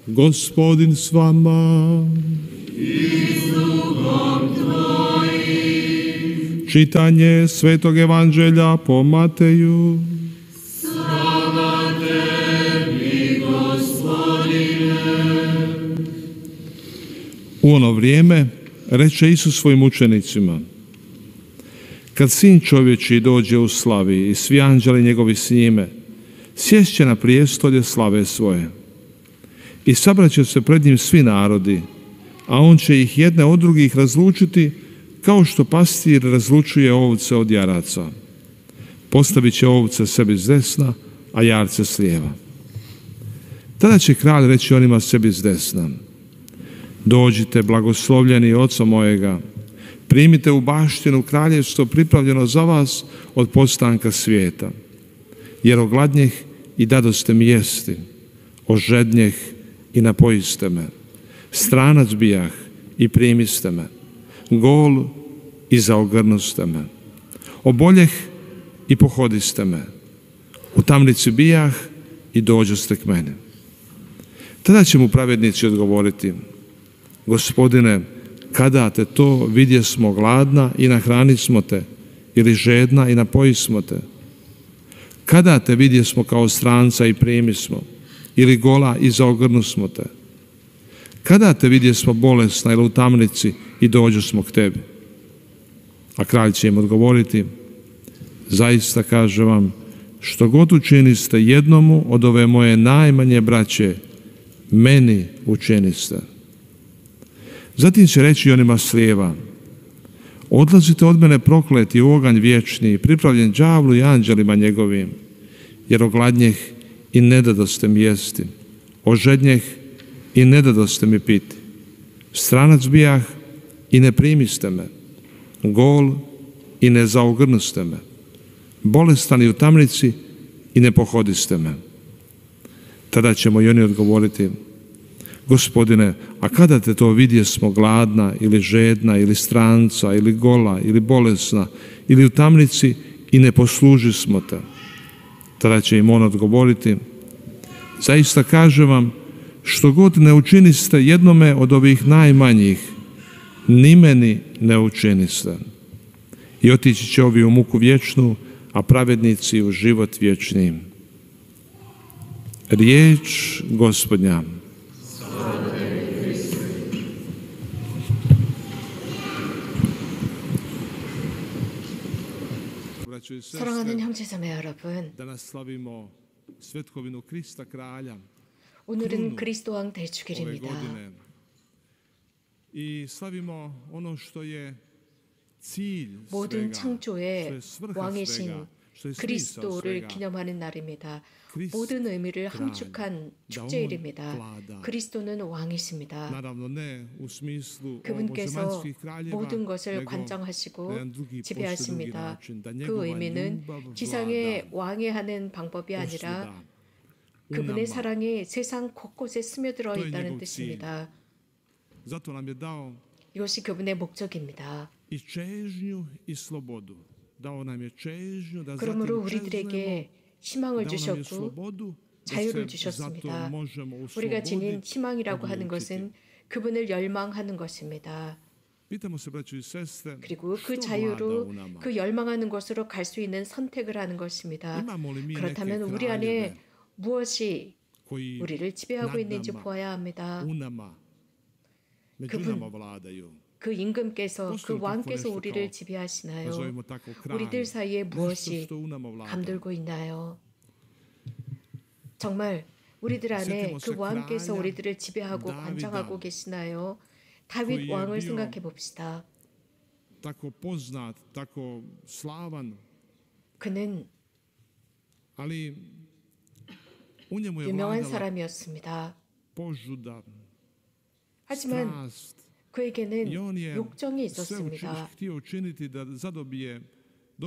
Gospodin s vama. Čitanje Svetog Evanđelja po Mateju. Slava tebi, Gospodine. U ono vrijeme reče Isus svojim učenicima: kad Sin čovječji dođe u slavi i svi anđeli njegovi s njime, sješće na prijestolje slave svoje. I sabraće se pred njim svi narodi, a on će ih jedne od drugih razlučiti, kao što pastir razlučuje ovce od jaraca. Postavit će ovce sebi s desna, a jarce s lijeva. Tada će kralj reći onima sebi s desna: dođite, blagoslovljeni Oca mojega, primite u baštinu kraljevstvo pripravljeno za vas od postanka svijeta. Jer ogladnjeh i dadoste mi jesti, ožednjeh i napojiste me, stranac bijah i primiste me, gol i zaogrnuste me, oboljeh i pohodiste me, u tamnici bijah i dođoste k meni. Tada će mu pravednici odgovoriti: Gospodine, kada te to vidjesmo gladna i nahranismo te, ili žedna i napojismo te? Kada te vidjesmo kao stranca i primismo, ili gola i zaogrnusmo te? Kada te vidjesmo bolesna ili u tamnici i dođosmo k tebi? A kralj će im odgovoriti: zaista kažem vam, što god učiniste jednomu od ove moje najmanje braće, meni učiniste. Zatim će reći onima s lijeva: odlazite od mene prokleti u oganj vječni, pripravljen đavlu i anđelima njegovim, jer ogladnjeh i ne dadoste mi jesti, ožednjeh i ne dadoste mi piti, stranac bijah i ne primiste me, gol i ne zaogrnuste me, bolestan i u tamnici i ne pohodiste me. Tada ćemo i oni odgovoriti: Gospodine, a kada te to vidjesmo gladna ili žedna ili stranca ili gola ili bolesna ili u tamnici i ne poslužismo te? Tada će im on odgovoriti: zaista kažem vam, što god ne učiniste jednome od ovih najmanjih, ni meni ne učiniste. I otići će ovi u muku vječnu, a pravednici u život vječni. Riječ Gospodnja. 사랑하는 형제자매 여러분, Danas slavimo svetkovinu Krista kralja. 오늘은 그리스도 왕 Ove 대축일입니다. godine. I slavimo ono što je cilj 모든 svega, što 창조의 je svrha svega, 왕이신 što je smisao 그리스도를 svega. 기념하는 날입니다. Krist 모든 의미를 kralj, 함축한 da on 축제일입니다. vlada. 그리스도는 왕이십니다. Naravno ne u smislu 그분께서 ovozemaljskih kraljeva, 모든 것을 nego 관장하시고 na jedan drugi, posve drugi 지배하십니다. način, da 그 njegova 의미는 ljubav 지상의 vlada 왕이 하는 방법이 아니라 posvuda u 그분의 nama. 사랑이 세상 곳곳에 스며들어 또 있다는 예고 뜻입니다. Zato nam je dao 이것이 그분의 목적입니다. i čežnju i slobodu. Dao nam je čežnju da 그러므로 zatim 우리들에게 čeznemo, 희망을 dao nam je 주셨고 slobodu da 자유를 se zato 주셨습니다. možemo u 우리가 slobodi 지닌 희망이라고 하는 odlučiti. 것은 그분을 열망하는 것입니다. Pitamo se, braćo i sestre, 그리고 그 što vlada 자유로 u nama? 그 열망하는 것으로 갈 수 있는 선택을 하는 것입니다. Imamo li mi neke 그렇다면 우리 kraljeve 안에 무엇이 koji 우리를 지배하고 nad 있는지 nama, 보아야 합니다. u nama, među 그분, nama vladaju? 그 임금께서 그 Postoji li tako 왕께서 nešto 우리를 kao, 지배하시나요? nazovimo tako, kralj, 우리들 사이에 nešto 무엇이 što u nama vlada? 감돌고 있나요? 정말 우리들 안에 Sjetimo 그 se 왕께서 kralja 우리들을 지배하고 Davida, 관장하고 계시나요? koji 다윗 je 왕을 bio 생각해 봅시다. tako poznat, tako slavan, 그는 ali u njemu je 유명한 vladala 사람이었습니다. požuda, 하지만 strast, i 그에게는 on je 욕정이 sve 있었습니다. htio učiniti da dobije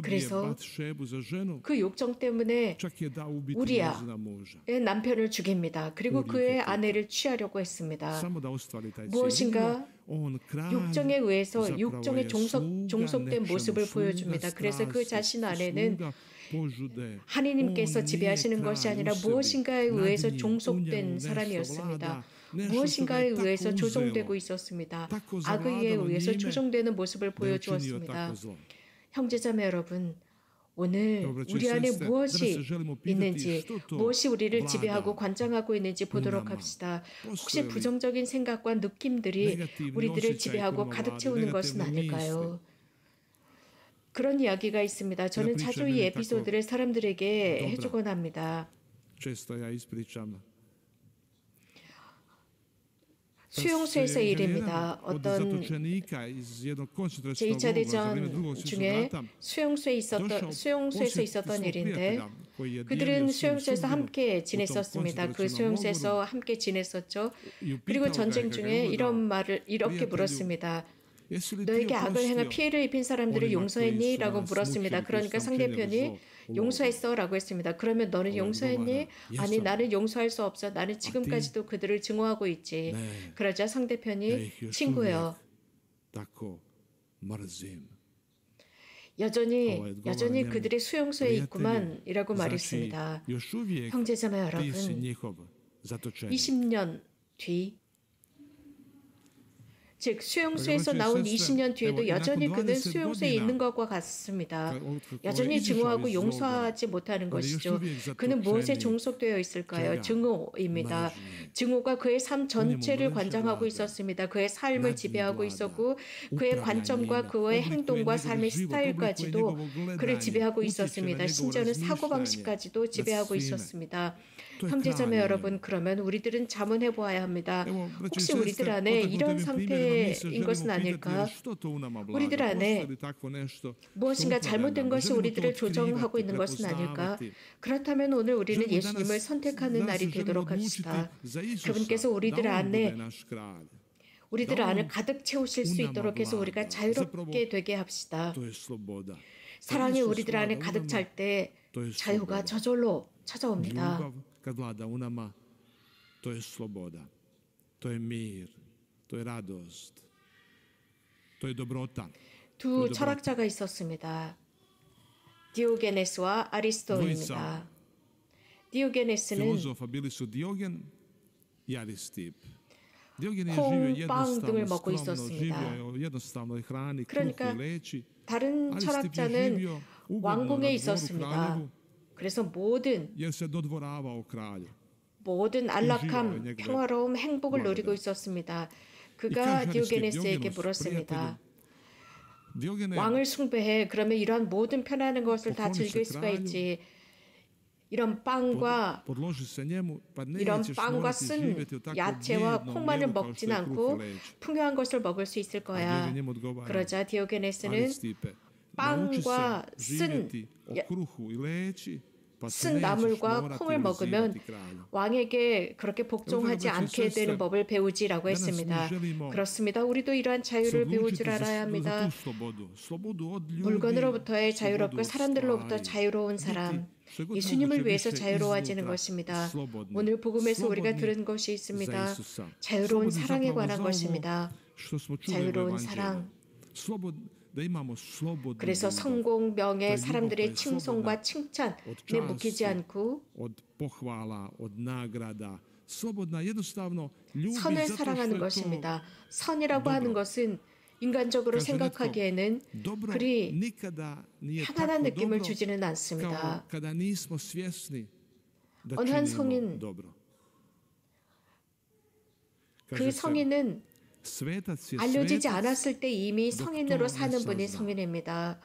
그래서 Batšebu za ženu, 그 욕정 때문에 čak je dao ubiti 우리야. njezina muža. 의 남편을 죽입니다. 그리고 우리 그의 곁에 아내를 취하려고 했습니다. Samo da ostvari taj cilj. 무엇인가 Vidimo, on kralj 욕정에 의해서 zapravo 육정에 je sluga 종속된 nečemu, 모습을 sluga 보여줍니다. 그래서 그 strasti, 자신 안에는 sluga 하느님께서 지배하시는 것이 아니라 무엇인가에 의해서 종속된 사람이었습니다. 무엇인가에 의해서 조종되고 있었습니다. 악의에 의해서 조종되는 모습을 보여주었습니다. 형제자매 여러분, 오늘 우리 안에 무엇이 있는지, 무엇이 우리를 지배하고 관장하고 있는지 보도록 합시다. 혹시 부정적인 생각과 느낌들이 우리들을 지배하고 가득 채우는 것은 아닐까요? 그런 이야기가 있습니다. 저는 자주 이 에피소드를 사람들에게 해주곤 합니다. 수용소에서 일입니다. 어떤 제2차 대전 중에 수용소에서 있었던 일인데 그들은 수용소에서 함께 지냈었습니다. 그 수용소에서 함께 지냈었죠. 그리고 전쟁 중에 이런 말을 이렇게 물었습니다. 너에게 악을 행한 피해를 입힌 사람들을 용서했니? 라고 물었습니다. 그러니까 상대편이 용서했어 라고 했습니다. 그러면 너는 용서했니? 아니, 나는 용서할 수 없어. 나는 지금까지도 그들을 증오하고 있지. 그러자 상대편이 친구요. 여전히 그들의 수용소에 있구만 이라고 말했습니다. 형제자매 여러분, 20년 뒤 즉 수용소에서 나온 20년 뒤에도 여전히 그는 수용소에 있는 것과 같습니다. 여전히 증오하고 용서하지 못하는 것이죠. 그는 무엇에 종속되어 있을까요? 증오입니다. 증오가 그의 삶 전체를 관장하고 있었습니다. 그의 삶을 지배하고 있었고 그의 관점과 그의 행동과 삶의 스타일까지도 그를 지배하고 있었습니다. 심지어는 사고방식까지도 지배하고 있었습니다. 형제자매 여러분, 그러면 우리들은 자문해 보아야 합니다. 혹시 우리들 안에 이런 상태인 것은 아닐까? 우리들 안에 무엇인가 잘못된 것이 우리들을 조정하고 있는 것은 아닐까? 그렇다면 오늘 우리는 예수님을 선택하는 날이 되도록 합시다. 그분께서 우리들 안을 가득 채우실 수 있도록 해서 우리가 자유롭게 되게 합시다. 사랑이 우리들 안에 가득 찰 때 자유가 저절로 찾아옵니다. 두 철학자가 있었습니다. 디오게네스와 아리스토입니다. 디오게네스는 콩, 빵 등을 먹고 있었습니다. 그러니까 다른 철학자는 왕궁에 있었습니다. 그래서 모든 안락함, 평화로움, 행복을 누리고 있었습니다. 그가 디오게네스에게 물었습니다. 왕을 숭배해. 그러면 이러한 모든 편안한 것을 다 즐길 수가 있지. 이런 빵과 쓴 야채와 콩만을 먹진 않고 풍요한 것을 먹을 수 있을 거야. 그러자 디오게네스는 빵과 쓴 나물과 콩을 먹으면 왕에게 그렇게 복종하지 않게 되는 법을 배우지라고 했습니다. 그렇습니다. 우리도 이러한 자유를 배울 줄 알아야 합니다. 물건으로부터의 자유롭고 사람들로부터 자유로운 사람, 예수님을 위해서 자유로워지는 것입니다. 오늘 복음에서 우리가 들은 것이 있습니다. 자유로운 사랑에 관한 것입니다. 자유로운 사랑. 그래서 성공, 명예, 사람들의 칭송과 칭찬에 묶이지 않고 선을 사랑하는 것입니다. 선이라고 하는 것은 인간적으로 생각하기에는 그리 편안한 느낌을 주지는 않습니다. 어느 한 성인, 그 성인은 알려지지 않았을 때 이미 성인으로 사는 분이 성인입니다.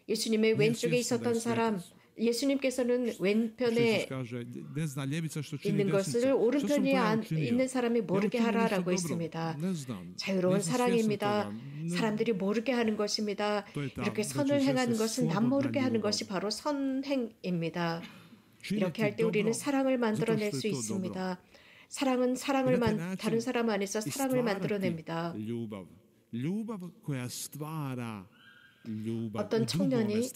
예수님의 왼쪽에 있었던 사람, 예수님께서는 왼편에 있는 것을 오른편에 있는 사람이 모르게 하라라고 했습니다. 자유로운 사랑입니다. 사람들이 모르게 하는 것입니다. 이렇게 선을 행하는 것은 남 모르게 하는 것이 바로 선행입니다. 이렇게 할 때 우리는 사랑을 만들어낼 수 있습니다. 사랑은 다른 사람 안에서 사랑을 만들어냅니다. 어떤 청년이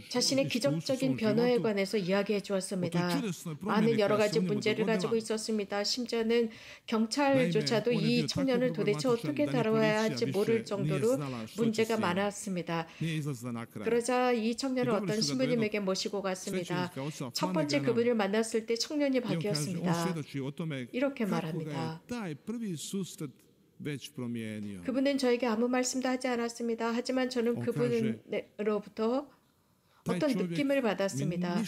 자신의 기적적인 변화에 관해서 이야기해 주었습니다. 많은 여러 가지 문제를 가지고 있었습니다. 심지어는 경찰조차도 이 청년을 도대체 어떻게 다뤄야 할지 모를 정도로 문제가 많았습니다. 그러자 이 청년을 어떤 신부님에게 모시고 갔습니다. 첫 번째 그분을 만났을 때 청년이 바뀌었습니다. 이렇게 말합니다. 그분은 저에게 아무 말씀도 하지 않았습니다. 하지만 저는 그분으로부터 어떤 느낌을 받았습니다.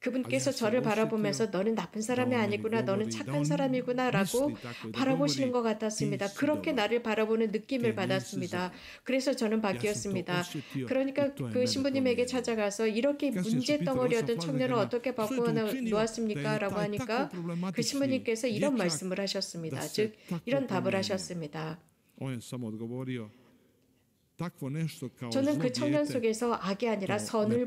그분께서 저를 바라보면서 너는 나쁜 사람이 아니구나, 너는 착한 사람이구나 라고 바라보시는 것 같았습니다. 그렇게 나를 바라보는 느낌을 받았습니다. 그래서 저는 바뀌었습니다. 그러니까 그 신부님에게 찾아가서 이렇게 문제덩어리였던 청년을 어떻게 바꾸어 놓았습니까? 라고 하니까 그 신부님께서 이런 말씀을 하셨습니다. 즉 이런 답을 하셨습니다. 저는 그 청년 속에서 악이 아니라 선을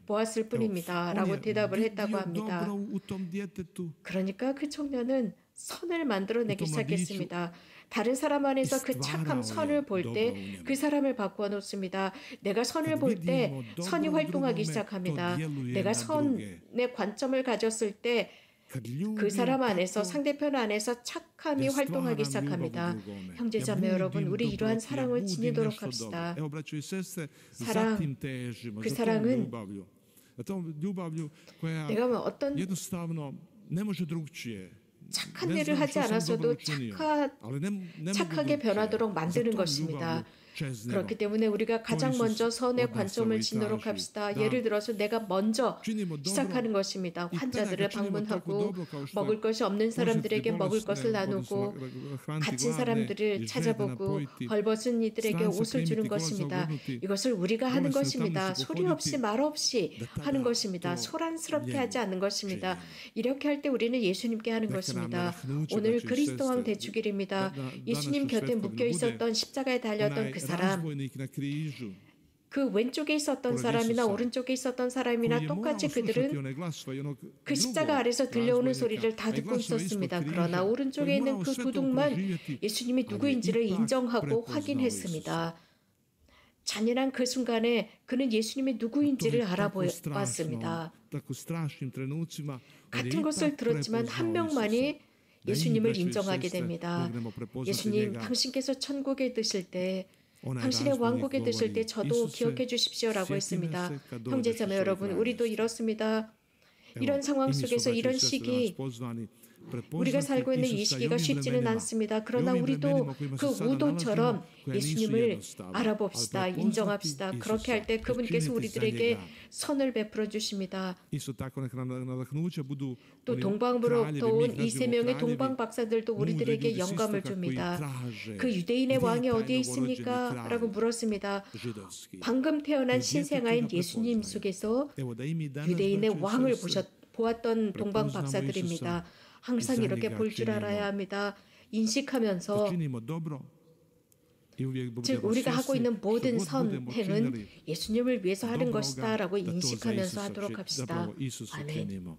보았을 뿐입니다. 라고 대답을 했다고 합니다. 그러니까 그 청년은 선을 만들어내기 시작했습니다. 다른 사람 안에서 그 착함, 선을 볼 때 그 사람을 바꾸어 놓습니다. 내가 선을 볼 때 선이 활동하기 시작합니다. 내가 선의 관점을 가졌을 때 그 사람 안에서, 상대편 안에서 착함이 활동하기 시작합니다. 형제자매 여러분, 우리 이러한 사랑을 지니도록 합시다. 사랑, 그 사랑은 내가 어떤 착한 일을 하지 않았어도 착하게 변하도록 만드는 것입니다. 그렇기 때문에 우리가 가장 먼저 선의 관점을 짓도록 합시다. 예를 들어서 내가 먼저 시작하는 것입니다. 환자들을 방문하고 먹을 것이 없는 사람들에게 먹을 것을 나누고 갇힌 사람들을 찾아보고 헐벗은 이들에게 옷을 주는 것입니다. 이것을 우리가 하는 것입니다. 소리 없이 말 없이 하는 것입니다. 소란스럽게 하지 않는 것입니다. 이렇게 할 때 우리는 예수님께 하는 것입니다. 오늘 그리스도 왕 대축일입니다. 예수님 곁에 묶여 있었던 십자가에 달렸던 그 사람, 그 왼쪽에 있었던 사람이나 오른쪽에 있었던 사람이나 똑같이 그들은 그 십자가 아래서 들려오는 소리를 다 듣고 있었습니다. 그러나 오른쪽에 있는 그 도둑만 예수님이 누구인지를 인정하고 확인했습니다. 잔인한 그 순간에 그는 예수님이 누구인지를 알아보았습니다. 같은 것을 들었지만 한 명만이 예수님을 인정하게 됩니다. 예수님, 당신께서 천국에 드실 때, 당신의 왕국에 드실 때 저도 기억해 주십시오라고 했습니다. 형제자매 여러분, 우리도 이렇습니다. 이런 상황 속에서 이런 시기, 우리가 살고 있는 이 시기가 쉽지는 않습니다. 그러나 우리도 그 우도처럼 예수님을 알아봅시다. 인정합시다. 그렇게 할 때 그분께서 우리들에게 선을 베풀어 주십니다. 또 동방으로부터 온 이 세 명의 동방 박사들도 우리들에게 영감을 줍니다. 그 유대인의 왕이 어디에 있습니까? 라고 물었습니다. 방금 태어난 신생아인 예수님 속에서 유대인의 왕을 보았던 동방 박사들입니다. 항상 이렇게 볼 줄 알아야 합니다. 인식하면서, 즉 우리가 하고 있는 모든 선행은 예수님을 위해서 하는 것이다 라고 인식하면서 하도록 합시다. 아멘.